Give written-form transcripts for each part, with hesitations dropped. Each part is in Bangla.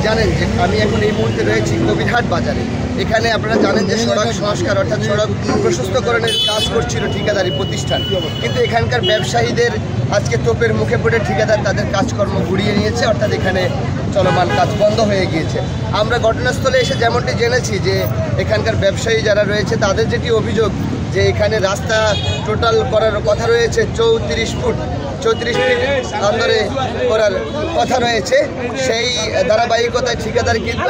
জানেন যে আমি এখন এই মুহূর্তে রয়েছি কবিরহাট বাজারে। এখানে আপনারা জানেন যে সড়ক সংস্কার অর্থাৎ সড়ক প্রশস্তকরণের কাজ করছিল ঠিকাদারি প্রতিষ্ঠান, কিন্তু এখানকার ব্যবসায়ীদের আজকে তোপের মুখে পড়ে ঠিকাদার তাদের কাজকর্ম ঘুরিয়ে নিয়েছে, অর্থাৎ এখানে চলমান কাজ বন্ধ হয়ে গিয়েছে। আমরা ঘটনাস্থলে এসে যেমনটি জেনেছি যে এখানকার ব্যবসায়ী যারা রয়েছে তাদের যেটি অভিযোগ যে এখানে রাস্তা টোটাল করার কথা রয়েছে 34 ফুট আন্দরে করার কথা রয়েছে। সেই ধারাবাহিকতায় ঠিকাদার কিন্তু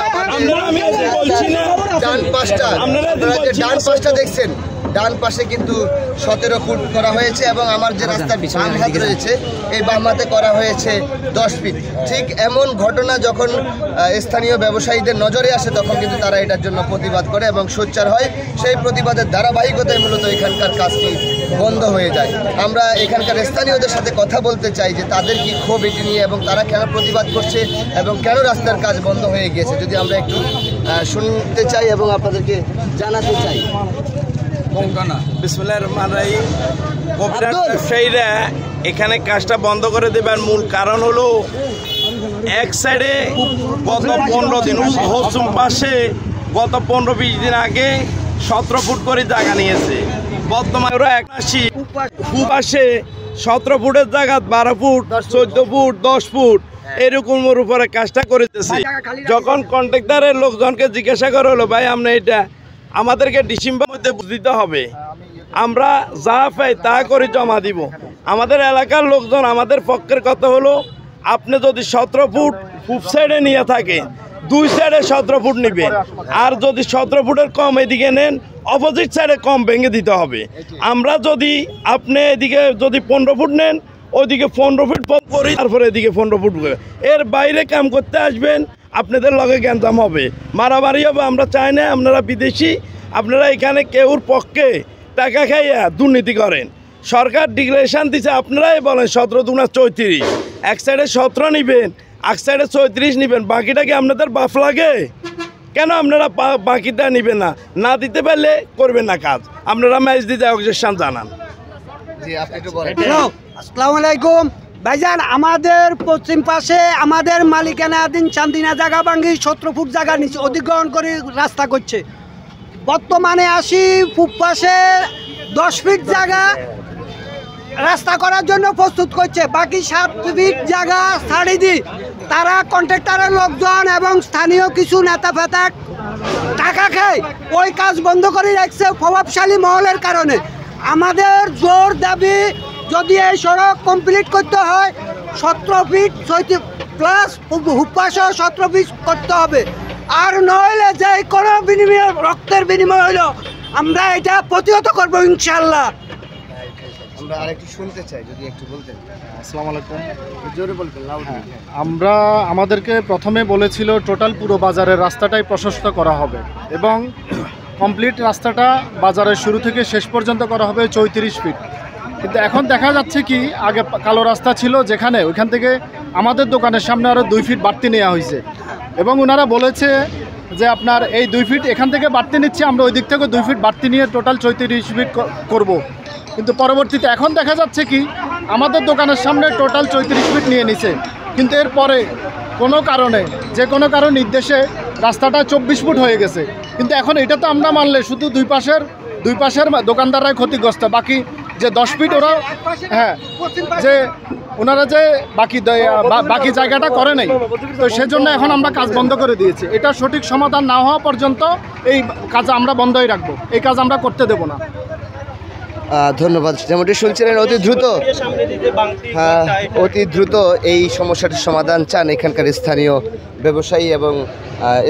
ডান পাশটা দেখছেন, ডান পাশে কিন্তু 17 ফুট করা হয়েছে এবং আমার যে রাস্তার বাম হাত রয়েছে এই বাম হাতে করা হয়েছে 10 ফিট। ঠিক এমন ঘটনা যখন স্থানীয় ব্যবসায়ীদের নজরে আসে তখন কিন্তু তারা এটার জন্য প্রতিবাদ করে এবং সোচ্চার হয়। সেই প্রতিবাদের ধারাবাহিকতায় মূলত এখানকার কাজটি বন্ধ হয়ে যায়। আমরা এখানকার স্থানীয়দের সাথে কথা বলতে চাই যে তাদের কি ক্ষোভ এটি নিয়ে এবং তারা কেন প্রতিবাদ করছে এবং কেন রাস্তার কাজ বন্ধ হয়ে গিয়েছে, যদি আমরা একটু শুনতে চাই এবং আপনাদেরকে জানাতে চাই। বিসমিল্লাহির রহমানির রহিম। কবিরহাট ব্যবসায়ীরা এখানে কাজটা বন্ধ করে দেবার মূল কারণ হলো এক সাইডে গত 15 দিন পশ্চিম পাশে গত 15-20 দিন আগে 17 ফুট করে জায়গা নিয়েছে। বর্তমানে ওরা 81 পাশে 17 ফুটের জায়গা 12 ফুট 14 ফুট 10 ফুট এরকমের উপরে কাজটা করেছে। যখন কন্ট্রাক্টরের লোকজনকে জিজ্ঞাসা করা হলো ভাই আপনি এটা আমাদেরকে ডিসেম্বর মধ্যে দিতে হবে, আমরা যা পাই তা করে জমা দিব। আমাদের এলাকার লোকজন আমাদের পক্ষের কথা হলো আপনি যদি 17 ফুট পূব সাইডে নিয়ে থাকেন 2 সাইডে 17 ফুট নেবেন, আর যদি 17 ফুটের কম এদিকে নেন অপোজিট সাইডে কম ভেঙে দিতে হবে। আমরা যদি আপনি এদিকে যদি 15 ফুট নেন ওইদিকে 15 ফুট করি, তারপরে এদিকে 15 ফুট এর বাইরে কাম করতে আসবেন আপনাদের লগে গ্যাঞ্জাম হবে, মারামারি হবে। আমরা চাই না আপনারা বিদেশি, আপনারা এখানে কেউর পক্ষে টাকা খাইয়া দুর্নীতি করেন। সরকার ডিক্লারেশন দিচ্ছে, আপনারাই বলেন 17 দুনা 34, এক সাইডে 17 নেবেন এক সাইডে 34 নেবেন, বাকিটা কি আপনাদের বাফ লাগে? কেন আপনারা বাকিটা নেবেন না? না দিতে পারলে করবেন না কাজ। আপনারা ম্যাচ দিতে অবজেকশন জানান। আসসালামু আলাইকুম ভাইজান, আমাদের পশ্চিম পাশে আমাদের মালিকানাধীন চান্দিনা জায়গা ভাঙ্গি 17 ফুট জায়গা নিচে অধিগ্রহণ করে রাস্তা করছে। বর্তমানে 80 ফুট পাশে 10 ফিট জায়গা রাস্তা করার জন্য প্রস্তুত করছে, বাকি 7 ফিট জায়গা ছাড়ি দিই। তারা কন্ট্রাক্টরের লোকজন এবং স্থানীয় কিছু নেতা ফেতা টাকা খায় ওই কাজ বন্ধ করে রাখছে প্রভাবশালী মহলের কারণে। আমাদের জোর দাবি যদি এই সড়ক কমপ্লিট করতে হয় 17 ফিট প্লাস হুপাসও 17 ফিট করতে হবে, আর নইলে যে কোনো বিনিময় রক্তের বিনিময় হইল আমরা এটা প্রতিহত করবো ইনশাল্লাহ। আমরা আরেকটু শুনতে চাই, যদি একটু বলতেন। আসসালামু আলাইকুম। জোরে বলবেন। আমরা আমাদেরকে প্রথমে বলেছিল টোটাল পুরো বাজারের রাস্তাটাই প্রশস্ত করা হবে এবং কমপ্লিট রাস্তাটা বাজারের শুরু থেকে শেষ পর্যন্ত করা হবে 34 ফিট। কিন্তু এখন দেখা যাচ্ছে কি আগে কালো রাস্তা ছিল যেখানে, ওইখান থেকে আমাদের দোকানের সামনে আরও 2 ফিট বাড়তি নেওয়া হয়েছে এবং ওনারা বলেছে যে আপনার এই 2 ফিট এখান থেকে বাড়তি নিচ্ছে, আমরা ওই দিক থেকে 2 ফিট বাড়তি নিয়ে টোটাল 34 ফিট করব। কিন্তু পরবর্তীতে এখন দেখা যাচ্ছে কি আমাদের দোকানের সামনে টোটাল 34 ফিট নিয়ে নিছে, কিন্তু এরপরে কোনো কারণে যে কোনো কারণ নির্দেশে রাস্তাটা 24 ফুট হয়ে গেছে। কিন্তু এখন এটা তো আমরা মানলে শুধু দুই পাশের দোকানদাররাই ক্ষতিগ্রস্ত, বাকি যে 10 ফিট ওরা যে ওনারা যে বাকি জায়গাটা করে নাই, তো সেজন্য এখন আমরা কাজ বন্ধ করে দিয়েছি। এটা সঠিক সমাধান না হওয়া পর্যন্ত এই কাজ আমরা বন্ধই রাখবো, এই কাজ আমরা করতে দেব না। ধন্যবাদ। যেমনটি শুনছিলেন অতি দ্রুত এই সমস্যাটির সমাধান চান এখানকার স্থানীয় ব্যবসায়ী এবং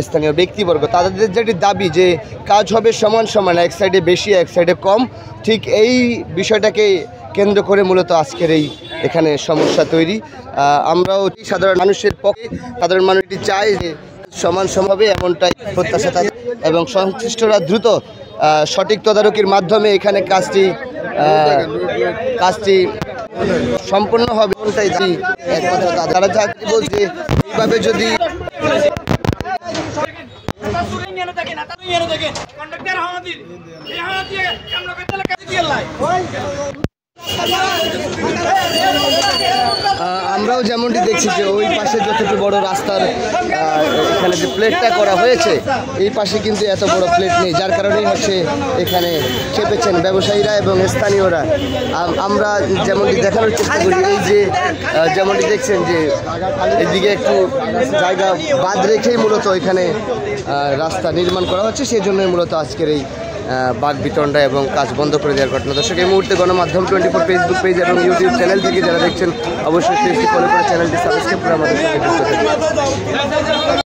স্থানীয় ব্যক্তিবর্গ। তাদের যেটি দাবি যে কাজ হবে সমান সমান, এক সাইডে বেশি এক সাইডে কম, ঠিক এই বিষয়টাকে কেন্দ্র করে মূলত আজকের এই এখানে সমস্যা তৈরি। আমরাও সাধারণ মানুষের পক্ষে সাধারণ মানুষটি চাই যে সমান হবে এমনটাই প্রত্যাশা তাদের, এবং সংশ্লিষ্টরা দ্রুত সঠিক তদারকির মাধ্যমে এখানে কাজটি সম্পূর্ণ হবে এমনটাই একমাত্র তারা চাকরি বলছে। এইভাবে যদি আমরাও যেমনটি দেখছি যে ওই পাশে যতটুকু বড় রাস্তার এখানে যে প্লেটটা করা হয়েছে এই পাশে কিন্তু এত বড় প্লেট নেই, যার কারণেই হচ্ছে এখানে চেপেছেন ব্যবসায়ীরা এবং স্থানীয়রা। আমরা যেমনটি দেখানোর চেষ্টা করি, এই যে যেমনটি দেখছেন যে এদিকে একটু জায়গা বাদ রেখেই মূলত এখানে রাস্তা নির্মাণ করা হচ্ছে, সেই জন্যই মূলত আজকের এই বাঘ বিতণ্ডা এবং কাজ বন্ধ করে দেওয়ার ঘটনা। দর্শক, এই মুহূর্তে গণমাধ্যম 24 ফেসবুক পেজ এবং ইউটিউব চ্যানেল থেকে যারা দেখছেন অবশ্যই পেজটি ফলো করে চ্যানেলটি সাবস্ক্রাইব করে আমাদের সাথে যুক্ত থাকুন।